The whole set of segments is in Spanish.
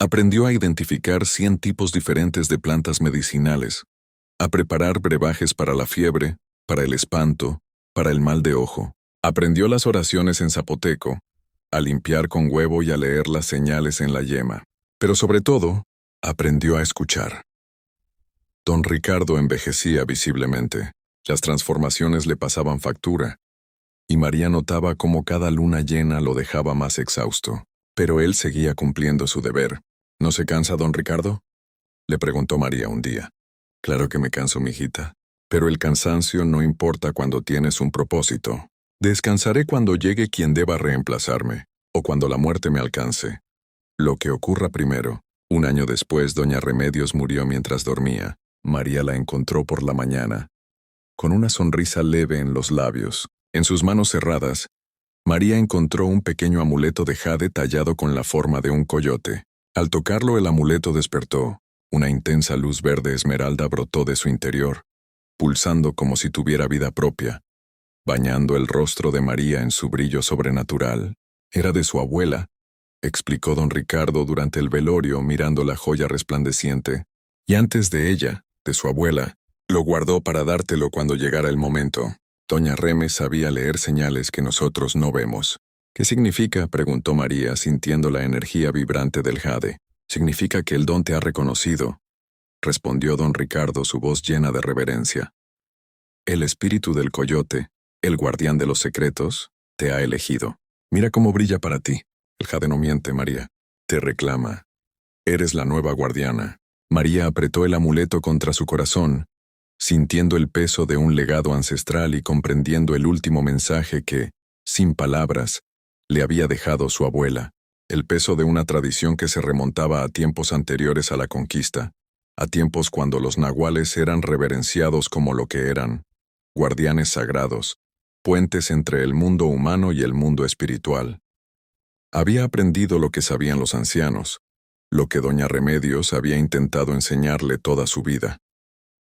Aprendió a identificar 100 tipos diferentes de plantas medicinales, a preparar brebajes para la fiebre, para el espanto, para el mal de ojo. Aprendió las oraciones en zapoteco, a limpiar con huevo y a leer las señales en la yema. Pero sobre todo, aprendió a escuchar. Don Ricardo envejecía visiblemente. Las transformaciones le pasaban factura, y María notaba cómo cada luna llena lo dejaba más exhausto. Pero él seguía cumpliendo su deber. ¿No se cansa, don Ricardo?, le preguntó María un día. Claro que me canso, mijita. Pero el cansancio no importa cuando tienes un propósito. Descansaré cuando llegue quien deba reemplazarme, o cuando la muerte me alcance. Lo que ocurra primero. Un año después, doña Remedios murió mientras dormía. María la encontró por la mañana, con una sonrisa leve en los labios. En sus manos cerradas, María encontró un pequeño amuleto de jade tallado con la forma de un coyote. Al tocarlo, el amuleto despertó. Una intensa luz verde esmeralda brotó de su interior, pulsando como si tuviera vida propia, bañando el rostro de María en su brillo sobrenatural. Era de su abuela, explicó don Ricardo durante el velorio mirando la joya resplandeciente. Y antes de ella, de su abuela, lo guardó para dártelo cuando llegara el momento. Doña Reme sabía leer señales que nosotros no vemos. ¿Qué significa?, preguntó María, sintiendo la energía vibrante del jade. Significa que el don te ha reconocido, respondió don Ricardo, su voz llena de reverencia. El espíritu del coyote, el guardián de los secretos, te ha elegido. Mira cómo brilla para ti. El jade no miente, María. Te reclama. Eres la nueva guardiana. María apretó el amuleto contra su corazón, sintiendo el peso de un legado ancestral y comprendiendo el último mensaje que, sin palabras, le había dejado su abuela. El peso de una tradición que se remontaba a tiempos anteriores a la conquista, a tiempos cuando los nahuales eran reverenciados como lo que eran, guardianes sagrados, puentes entre el mundo humano y el mundo espiritual. Había aprendido lo que sabían los ancianos, lo que doña Remedios había intentado enseñarle toda su vida.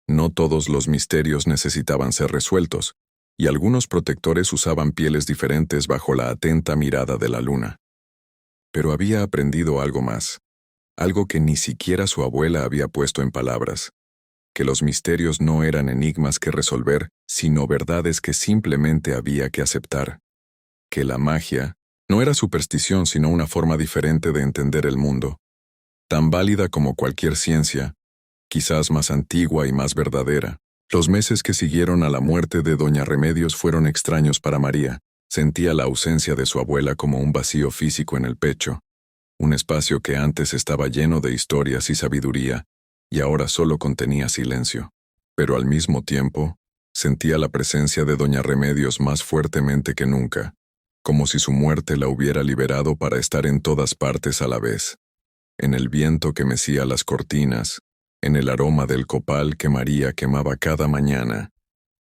No todos los misterios necesitaban ser resueltos, y algunos protectores usaban pieles diferentes bajo la atenta mirada de la luna. Pero había aprendido algo más, algo que ni siquiera su abuela había puesto en palabras, que los misterios no eran enigmas que resolver, sino verdades que simplemente había que aceptar, que la magia no era superstición sino una forma diferente de entender el mundo, tan válida como cualquier ciencia, quizás más antigua y más verdadera. Los meses que siguieron a la muerte de doña Remedios fueron extraños para María. Sentía la ausencia de su abuela como un vacío físico en el pecho, un espacio que antes estaba lleno de historias y sabiduría, y ahora solo contenía silencio. Pero al mismo tiempo, sentía la presencia de doña Remedios más fuertemente que nunca, como si su muerte la hubiera liberado para estar en todas partes a la vez. En el viento que mecía las cortinas, en el aroma del copal que María quemaba cada mañana,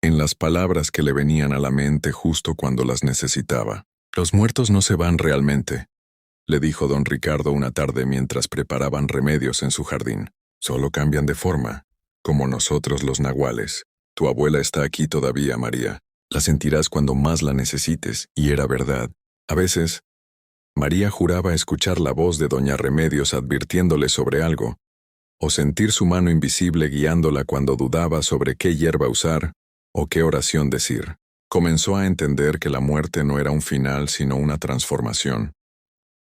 en las palabras que le venían a la mente justo cuando las necesitaba. Los muertos no se van realmente, le dijo don Ricardo una tarde mientras preparaban remedios en su jardín. Solo cambian de forma, como nosotros los nahuales. Tu abuela está aquí todavía, María. La sentirás cuando más la necesites, y era verdad. A veces, María juraba escuchar la voz de doña Remedios advirtiéndole sobre algo, o sentir su mano invisible guiándola cuando dudaba sobre qué hierba usar o qué oración decir. Comenzó a entender que la muerte no era un final sino una transformación,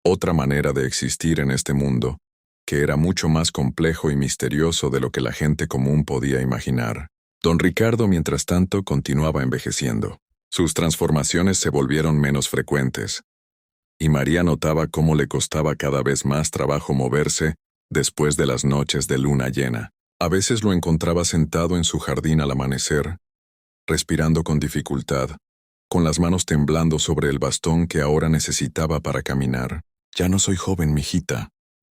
otra manera de existir en este mundo, que era mucho más complejo y misterioso de lo que la gente común podía imaginar. Don Ricardo, mientras tanto, continuaba envejeciendo. Sus transformaciones se volvieron menos frecuentes, y María notaba cómo le costaba cada vez más trabajo moverse después de las noches de luna llena. A veces lo encontraba sentado en su jardín al amanecer, respirando con dificultad, con las manos temblando sobre el bastón que ahora necesitaba para caminar. «Ya no soy joven, mijita»,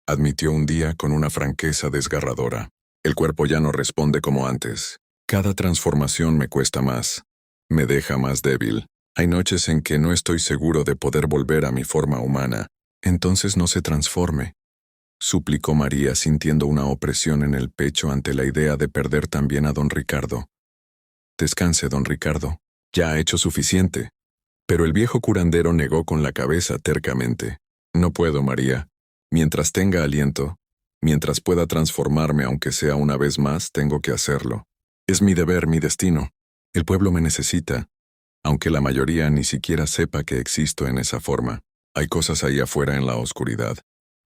admitió un día con una franqueza desgarradora. «El cuerpo ya no responde como antes. Cada transformación me cuesta más, me deja más débil. Hay noches en que no estoy seguro de poder volver a mi forma humana». «Entonces no se transforme», suplicó María sintiendo una opresión en el pecho ante la idea de perder también a don Ricardo. «Descanse, don Ricardo. Ya ha hecho suficiente». Pero el viejo curandero negó con la cabeza tercamente. «No puedo, María. Mientras tenga aliento, mientras pueda transformarme aunque sea una vez más, tengo que hacerlo. Es mi deber, mi destino. El pueblo me necesita, aunque la mayoría ni siquiera sepa que existo en esa forma. Hay cosas ahí afuera en la oscuridad,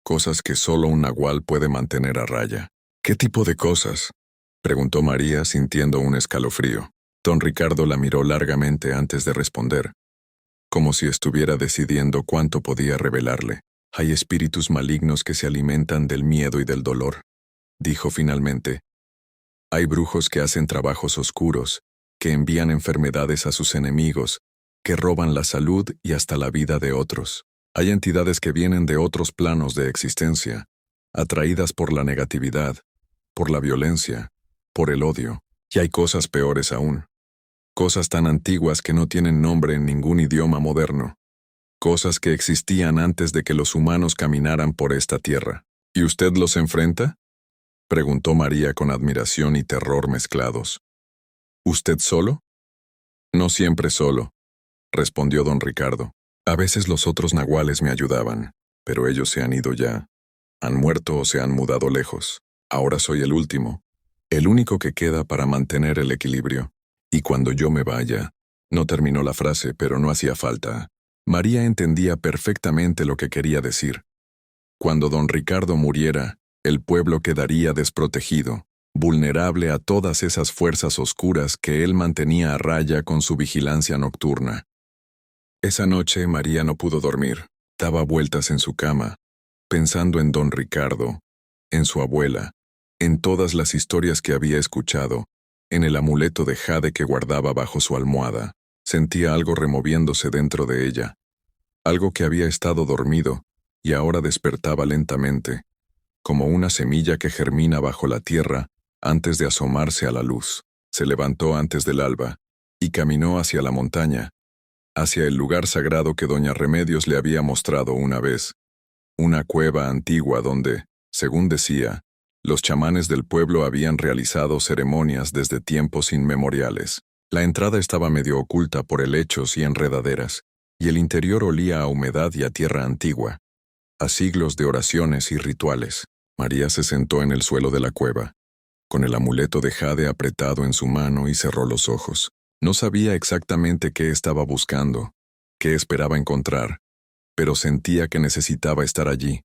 cosas que solo un nahual puede mantener a raya. ¿Qué tipo de cosas?, preguntó María sintiendo un escalofrío. Don Ricardo la miró largamente antes de responder, como si estuviera decidiendo cuánto podía revelarle. Hay espíritus malignos que se alimentan del miedo y del dolor, dijo finalmente. Hay brujos que hacen trabajos oscuros, que envían enfermedades a sus enemigos, que roban la salud y hasta la vida de otros. Hay entidades que vienen de otros planos de existencia, atraídas por la negatividad, por la violencia, por el odio. Y hay cosas peores aún. Cosas tan antiguas que no tienen nombre en ningún idioma moderno. Cosas que existían antes de que los humanos caminaran por esta tierra. ¿Y usted los enfrenta?, preguntó María con admiración y terror mezclados. ¿Usted solo? No siempre solo, respondió don Ricardo. A veces los otros nahuales me ayudaban, pero ellos se han ido ya. Han muerto o se han mudado lejos. Ahora soy el último, el único que queda para mantener el equilibrio. Y cuando yo me vaya, no terminó la frase, pero no hacía falta. María entendía perfectamente lo que quería decir. Cuando don Ricardo muriera, el pueblo quedaría desprotegido, vulnerable a todas esas fuerzas oscuras que él mantenía a raya con su vigilancia nocturna. Esa noche María no pudo dormir. Daba vueltas en su cama, pensando en don Ricardo, en su abuela, en todas las historias que había escuchado, en el amuleto de jade que guardaba bajo su almohada. Sentía algo removiéndose dentro de ella, algo que había estado dormido y ahora despertaba lentamente, como una semilla que germina bajo la tierra antes de asomarse a la luz. Se levantó antes del alba y caminó hacia la montaña, hacia el lugar sagrado que doña Remedios le había mostrado una vez, una cueva antigua donde, según decía, los chamanes del pueblo habían realizado ceremonias desde tiempos inmemoriales. La entrada estaba medio oculta por helechos y enredaderas, y el interior olía a humedad y a tierra antigua, a siglos de oraciones y rituales. María se sentó en el suelo de la cueva, con el amuleto de jade apretado en su mano y cerró los ojos. No sabía exactamente qué estaba buscando, qué esperaba encontrar, pero sentía que necesitaba estar allí,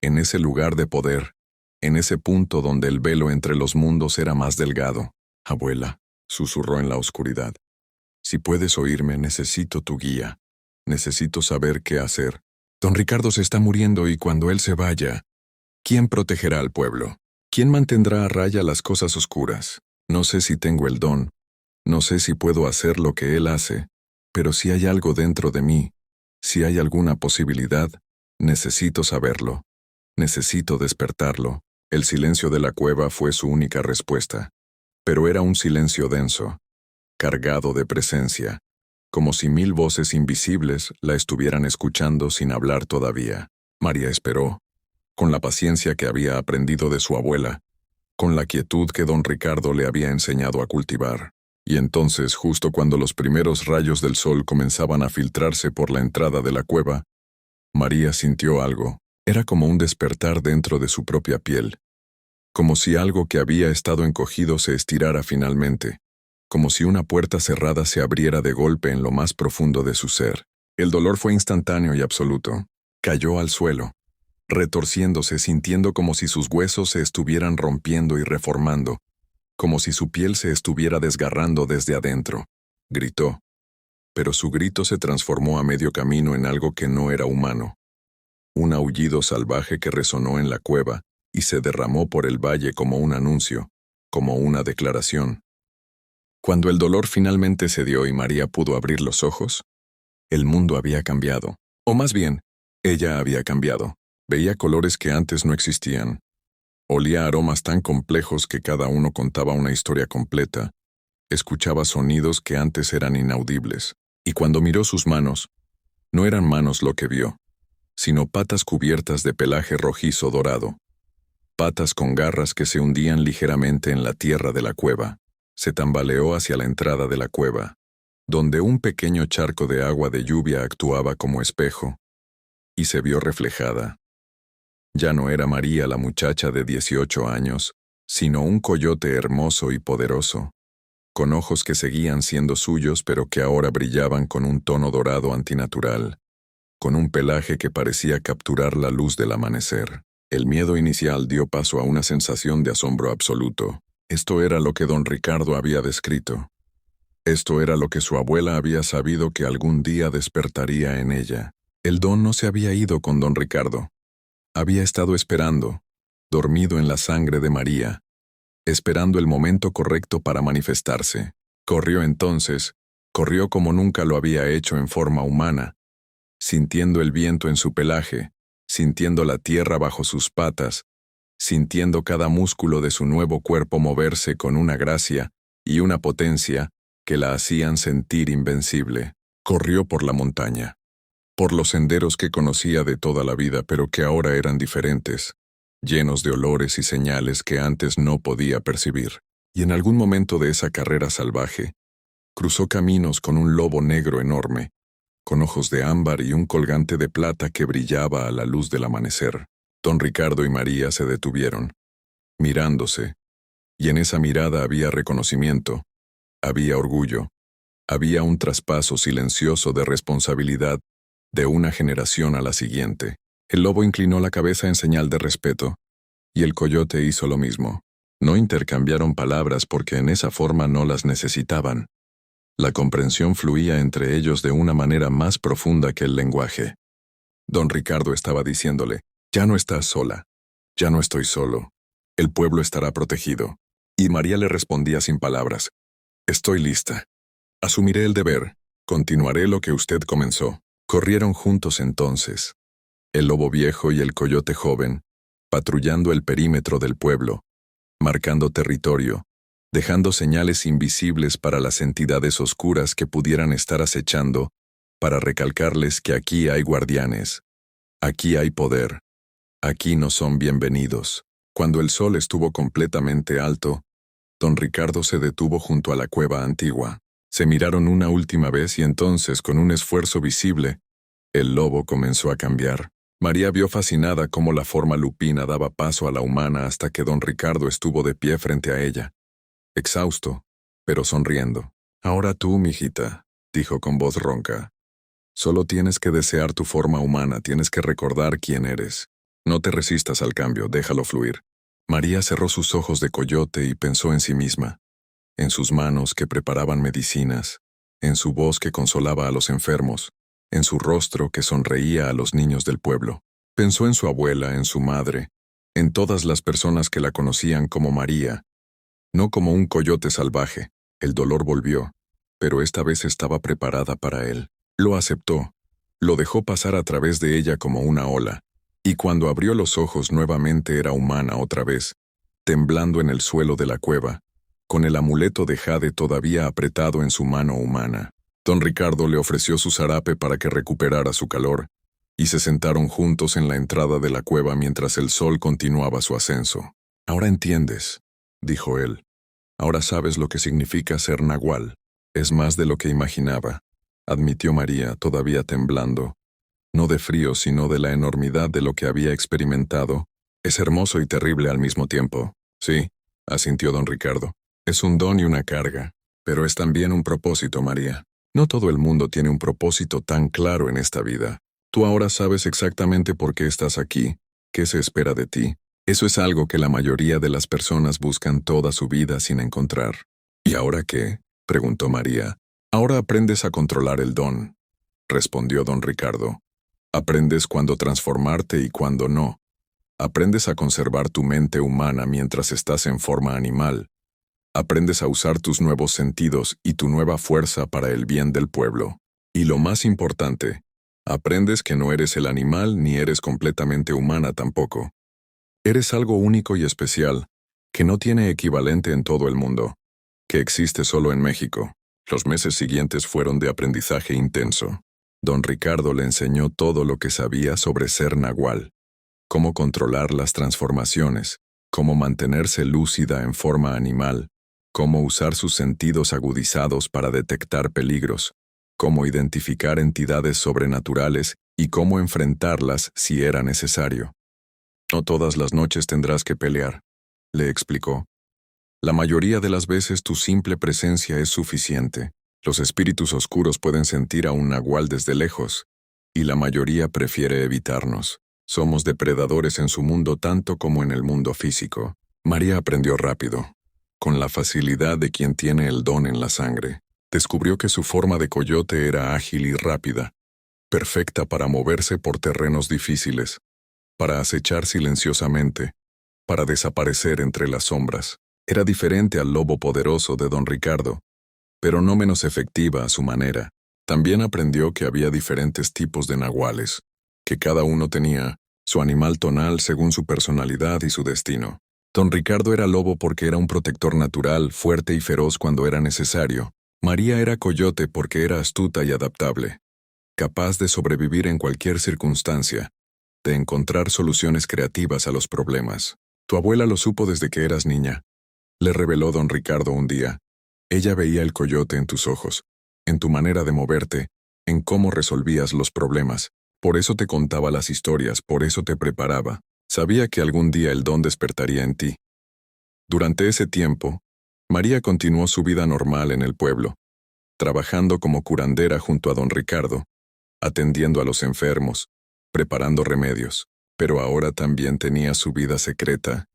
en ese lugar de poder, en ese punto donde el velo entre los mundos era más delgado. Abuela, susurró en la oscuridad. Si puedes oírme, necesito tu guía. Necesito saber qué hacer. Don Ricardo se está muriendo y cuando él se vaya, ¿quién protegerá al pueblo? ¿Quién mantendrá a raya las cosas oscuras? No sé si tengo el don, no sé si puedo hacer lo que él hace, pero si hay algo dentro de mí, si hay alguna posibilidad, necesito saberlo. Necesito despertarlo. El silencio de la cueva fue su única respuesta, pero era un silencio denso, cargado de presencia, como si 1000 voces invisibles la estuvieran escuchando sin hablar todavía. María esperó, con la paciencia que había aprendido de su abuela, con la quietud que don Ricardo le había enseñado a cultivar. Y entonces, justo cuando los primeros rayos del sol comenzaban a filtrarse por la entrada de la cueva, María sintió algo. Era como un despertar dentro de su propia piel, como si algo que había estado encogido se estirara finalmente, como si una puerta cerrada se abriera de golpe en lo más profundo de su ser. El dolor fue instantáneo y absoluto. Cayó al suelo, retorciéndose, sintiendo como si sus huesos se estuvieran rompiendo y reformando, como si su piel se estuviera desgarrando desde adentro. Gritó, pero su grito se transformó a medio camino en algo que no era humano. Un aullido salvaje que resonó en la cueva y se derramó por el valle como un anuncio, como una declaración. Cuando el dolor finalmente cedió y María pudo abrir los ojos, el mundo había cambiado. O más bien, ella había cambiado. Veía colores que antes no existían. Olía aromas tan complejos que cada uno contaba una historia completa. Escuchaba sonidos que antes eran inaudibles. Y cuando miró sus manos, no eran manos lo que vio, sino patas cubiertas de pelaje rojizo dorado. Patas con garras que se hundían ligeramente en la tierra de la cueva. Se tambaleó hacia la entrada de la cueva, donde un pequeño charco de agua de lluvia actuaba como espejo, y se vio reflejada. Ya no era María la muchacha de 18 años, sino un coyote hermoso y poderoso, con ojos que seguían siendo suyos pero que ahora brillaban con un tono dorado antinatural, con un pelaje que parecía capturar la luz del amanecer. El miedo inicial dio paso a una sensación de asombro absoluto. Esto era lo que don Ricardo había descrito. Esto era lo que su abuela había sabido que algún día despertaría en ella. El don no se había ido con don Ricardo. Había estado esperando, dormido en la sangre de María, esperando el momento correcto para manifestarse. Corrió entonces, corrió como nunca lo había hecho en forma humana, sintiendo el viento en su pelaje, sintiendo la tierra bajo sus patas, sintiendo cada músculo de su nuevo cuerpo moverse con una gracia y una potencia que la hacían sentir invencible. Corrió por la montaña, por los senderos que conocía de toda la vida pero que ahora eran diferentes, llenos de olores y señales que antes no podía percibir. Y en algún momento de esa carrera salvaje, cruzó caminos con un lobo negro enorme, con ojos de ámbar y un colgante de plata que brillaba a la luz del amanecer. Don Ricardo y María se detuvieron, mirándose, y en esa mirada había reconocimiento, había orgullo, había un traspaso silencioso de responsabilidad de una generación a la siguiente. El lobo inclinó la cabeza en señal de respeto, y el coyote hizo lo mismo. No intercambiaron palabras porque en esa forma no las necesitaban. La comprensión fluía entre ellos de una manera más profunda que el lenguaje. Don Ricardo estaba diciéndole, ya no estás sola, ya no estoy solo, el pueblo estará protegido. Y María le respondía sin palabras, estoy lista. Asumiré el deber, continuaré lo que usted comenzó. Corrieron juntos entonces, el lobo viejo y el coyote joven, patrullando el perímetro del pueblo, marcando territorio, dejando señales invisibles para las entidades oscuras que pudieran estar acechando, para recalcarles que aquí hay guardianes, aquí hay poder, aquí no son bienvenidos. Cuando el sol estuvo completamente alto, don Ricardo se detuvo junto a la cueva antigua. Se miraron una última vez y entonces, con un esfuerzo visible, el lobo comenzó a cambiar. María vio fascinada cómo la forma lupina daba paso a la humana hasta que don Ricardo estuvo de pie frente a ella, exhausto, pero sonriendo. Ahora tú, mijita, dijo con voz ronca. Solo tienes que desear tu forma humana, tienes que recordar quién eres. No te resistas al cambio, déjalo fluir. María cerró sus ojos de coyote y pensó en sí misma, en sus manos que preparaban medicinas, en su voz que consolaba a los enfermos, en su rostro que sonreía a los niños del pueblo. Pensó en su abuela, en su madre, en todas las personas que la conocían como María, no como un coyote salvaje. El dolor volvió, pero esta vez estaba preparada para él. Lo aceptó, lo dejó pasar a través de ella como una ola, y cuando abrió los ojos nuevamente era humana otra vez, temblando en el suelo de la cueva, con el amuleto de jade todavía apretado en su mano humana. Don Ricardo le ofreció su zarape para que recuperara su calor, y se sentaron juntos en la entrada de la cueva mientras el sol continuaba su ascenso. Ahora entiendes, dijo él. Ahora sabes lo que significa ser nahual. Es más de lo que imaginaba, admitió María, todavía temblando. No de frío, sino de la enormidad de lo que había experimentado. Es hermoso y terrible al mismo tiempo. Sí, asintió don Ricardo. Es un don y una carga, pero es también un propósito, María. No todo el mundo tiene un propósito tan claro en esta vida. Tú ahora sabes exactamente por qué estás aquí, qué se espera de ti. Eso es algo que la mayoría de las personas buscan toda su vida sin encontrar. ¿Y ahora qué?, preguntó María. Ahora aprendes a controlar el don, respondió don Ricardo. Aprendes cuándo transformarte y cuándo no. Aprendes a conservar tu mente humana mientras estás en forma animal. Aprendes a usar tus nuevos sentidos y tu nueva fuerza para el bien del pueblo. Y lo más importante, aprendes que no eres el animal ni eres completamente humana tampoco. Eres algo único y especial, que no tiene equivalente en todo el mundo, que existe solo en México. Los meses siguientes fueron de aprendizaje intenso. Don Ricardo le enseñó todo lo que sabía sobre ser nahual, cómo controlar las transformaciones, cómo mantenerse lúcida en forma animal, cómo usar sus sentidos agudizados para detectar peligros, cómo identificar entidades sobrenaturales y cómo enfrentarlas si era necesario. No todas las noches tendrás que pelear, le explicó. La mayoría de las veces tu simple presencia es suficiente. Los espíritus oscuros pueden sentir a un nahual desde lejos, y la mayoría prefiere evitarnos. Somos depredadores en su mundo tanto como en el mundo físico. María aprendió rápido, con la facilidad de quien tiene el don en la sangre. Descubrió que su forma de coyote era ágil y rápida, perfecta para moverse por terrenos difíciles, para acechar silenciosamente, para desaparecer entre las sombras. Era diferente al lobo poderoso de don Ricardo, pero no menos efectiva a su manera. También aprendió que había diferentes tipos de nahuales, que cada uno tenía su animal tonal según su personalidad y su destino. Don Ricardo era lobo porque era un protector natural, fuerte y feroz cuando era necesario. María era coyote porque era astuta y adaptable, capaz de sobrevivir en cualquier circunstancia, de encontrar soluciones creativas a los problemas. Tu abuela lo supo desde que eras niña, le reveló don Ricardo un día. Ella veía el coyote en tus ojos, en tu manera de moverte, en cómo resolvías los problemas. Por eso te contaba las historias, por eso te preparaba. Sabía que algún día el don despertaría en ti. Durante ese tiempo, María continuó su vida normal en el pueblo, trabajando como curandera junto a don Ricardo, atendiendo a los enfermos, preparando remedios. Pero ahora también tenía su vida secreta,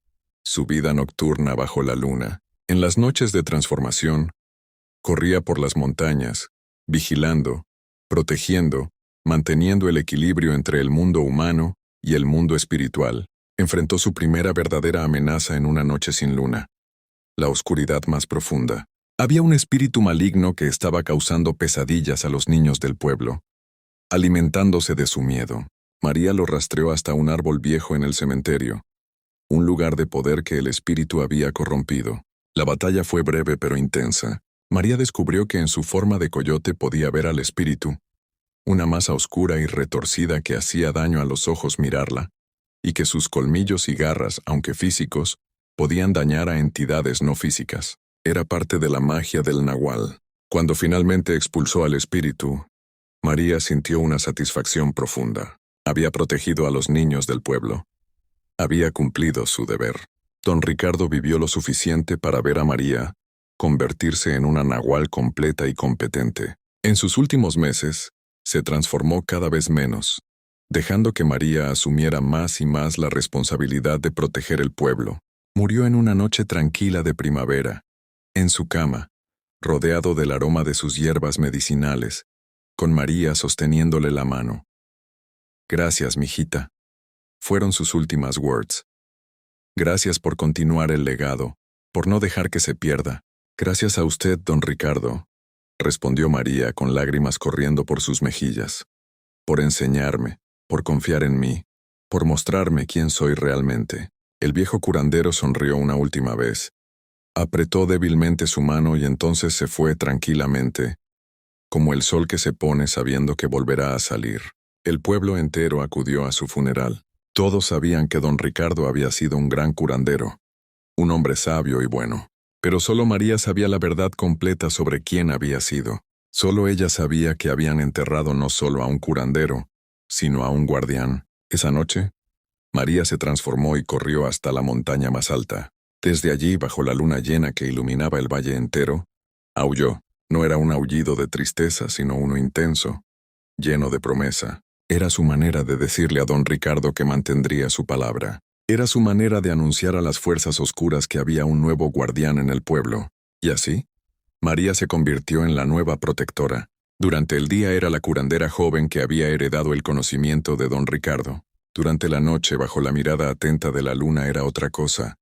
su vida nocturna bajo la luna. En las noches de transformación, corría por las montañas, vigilando, protegiendo, manteniendo el equilibrio entre el mundo humano y el mundo espiritual. Enfrentó su primera verdadera amenaza en una noche sin luna, la oscuridad más profunda. Había un espíritu maligno que estaba causando pesadillas a los niños del pueblo, alimentándose de su miedo. María lo rastreó hasta un árbol viejo en el cementerio, un lugar de poder que el espíritu había corrompido. La batalla fue breve pero intensa. María descubrió que en su forma de coyote podía ver al espíritu, una masa oscura y retorcida que hacía daño a los ojos mirarla, y que sus colmillos y garras, aunque físicos, podían dañar a entidades no físicas. Era parte de la magia del nahual. Cuando finalmente expulsó al espíritu, María sintió una satisfacción profunda. Había protegido a los niños del pueblo. Había cumplido su deber. Don Ricardo vivió lo suficiente para ver a María convertirse en una nahual completa y competente. En sus últimos meses, se transformó cada vez menos, dejando que María asumiera más y más la responsabilidad de proteger el pueblo. Murió en una noche tranquila de primavera, en su cama, rodeado del aroma de sus hierbas medicinales, con María sosteniéndole la mano. Gracias, mijita. Fueron sus últimas words. Gracias por continuar el legado, por no dejar que se pierda. Gracias a usted, don Ricardo, respondió María con lágrimas corriendo por sus mejillas. Por enseñarme, por confiar en mí, por mostrarme quién soy realmente. El viejo curandero sonrió una última vez. Apretó débilmente su mano y entonces se fue tranquilamente, como el sol que se pone sabiendo que volverá a salir. El pueblo entero acudió a su funeral. Todos sabían que don Ricardo había sido un gran curandero, un hombre sabio y bueno. Pero solo María sabía la verdad completa sobre quién había sido. Solo ella sabía que habían enterrado no solo a un curandero, sino a un guardián. Esa noche, María se transformó y corrió hasta la montaña más alta. Desde allí, bajo la luna llena que iluminaba el valle entero, aulló. No era un aullido de tristeza, sino uno intenso, lleno de promesa. Era su manera de decirle a don Ricardo que mantendría su palabra. Era su manera de anunciar a las fuerzas oscuras que había un nuevo guardián en el pueblo. Y así, María se convirtió en la nueva protectora. Durante el día era la curandera joven que había heredado el conocimiento de don Ricardo. Durante la noche, bajo la mirada atenta de la luna, era otra cosa.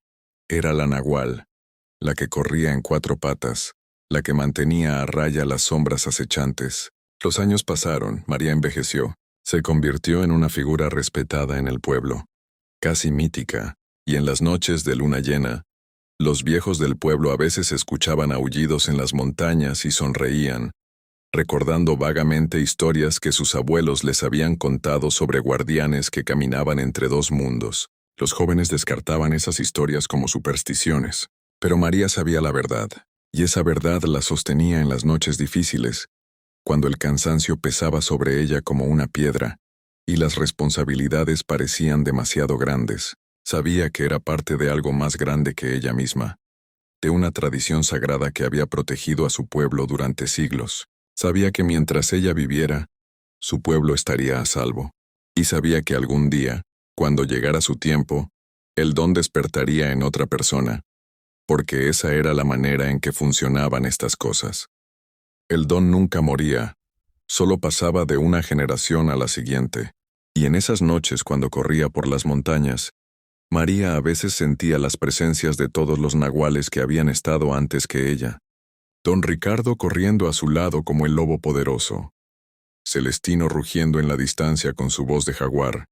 Era la nahual, la que corría en 4 patas, la que mantenía a raya las sombras acechantes. Los años pasaron, María envejeció. Se convirtió en una figura respetada en el pueblo, casi mítica, y en las noches de luna llena, los viejos del pueblo a veces escuchaban aullidos en las montañas y sonreían, recordando vagamente historias que sus abuelos les habían contado sobre guardianes que caminaban entre 2 mundos. Los jóvenes descartaban esas historias como supersticiones, pero María sabía la verdad, y esa verdad la sostenía en las noches difíciles, cuando el cansancio pesaba sobre ella como una piedra, y las responsabilidades parecían demasiado grandes. Sabía que era parte de algo más grande que ella misma, de una tradición sagrada que había protegido a su pueblo durante siglos. Sabía que mientras ella viviera, su pueblo estaría a salvo. Y sabía que algún día, cuando llegara su tiempo, el don despertaría en otra persona, porque esa era la manera en que funcionaban estas cosas. El don nunca moría, solo pasaba de una generación a la siguiente, y en esas noches cuando corría por las montañas, María a veces sentía las presencias de todos los nahuales que habían estado antes que ella. Don Ricardo corriendo a su lado como el lobo poderoso, Celestino rugiendo en la distancia con su voz de jaguar,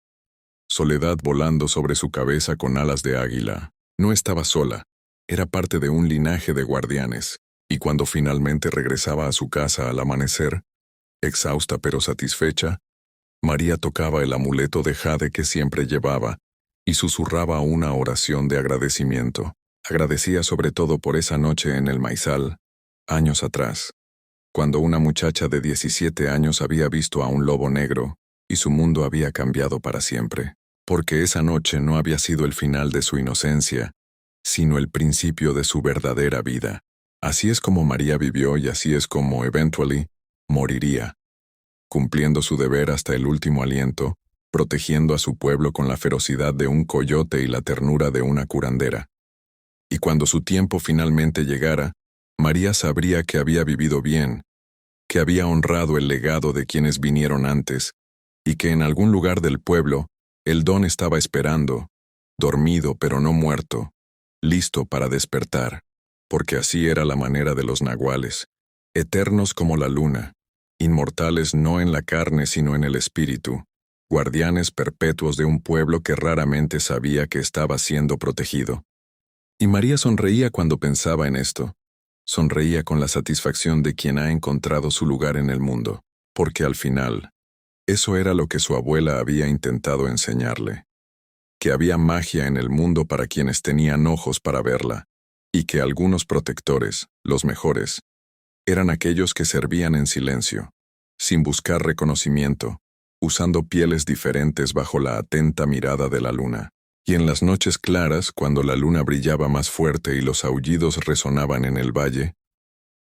Soledad volando sobre su cabeza con alas de águila. No estaba sola, era parte de un linaje de guardianes, y cuando finalmente regresaba a su casa al amanecer, exhausta pero satisfecha, María tocaba el amuleto de jade que siempre llevaba y susurraba una oración de agradecimiento. Agradecía sobre todo por esa noche en el maizal, años atrás, cuando una muchacha de 17 años había visto a un lobo negro y su mundo había cambiado para siempre, porque esa noche no había sido el final de su inocencia, sino el principio de su verdadera vida. Así es como María vivió y así es como, eventually, moriría, cumpliendo su deber hasta el último aliento, protegiendo a su pueblo con la ferocidad de un coyote y la ternura de una curandera. Y cuando su tiempo finalmente llegara, María sabría que había vivido bien, que había honrado el legado de quienes vinieron antes, y que en algún lugar del pueblo, el don estaba esperando, dormido pero no muerto, listo para despertar, porque así era la manera de los nahuales, eternos como la luna, inmortales no en la carne sino en el espíritu, guardianes perpetuos de un pueblo que raramente sabía que estaba siendo protegido. Y María sonreía cuando pensaba en esto. Sonreía con la satisfacción de quien ha encontrado su lugar en el mundo, porque al final, eso era lo que su abuela había intentado enseñarle. Que había magia en el mundo para quienes tenían ojos para verla, y que algunos protectores, los mejores, eran aquellos que servían en silencio, sin buscar reconocimiento, usando pieles diferentes bajo la atenta mirada de la luna. Y en las noches claras, cuando la luna brillaba más fuerte y los aullidos resonaban en el valle,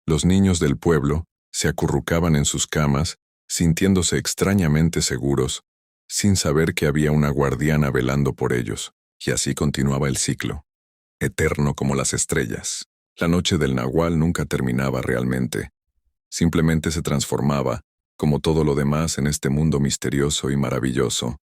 los niños del pueblo se acurrucaban en sus camas, sintiéndose extrañamente seguros, sin saber que había una guardiana velando por ellos, y así continuaba el ciclo, eterno como las estrellas. La noche del nahual nunca terminaba realmente, simplemente se transformaba, como todo lo demás en este mundo misterioso y maravilloso,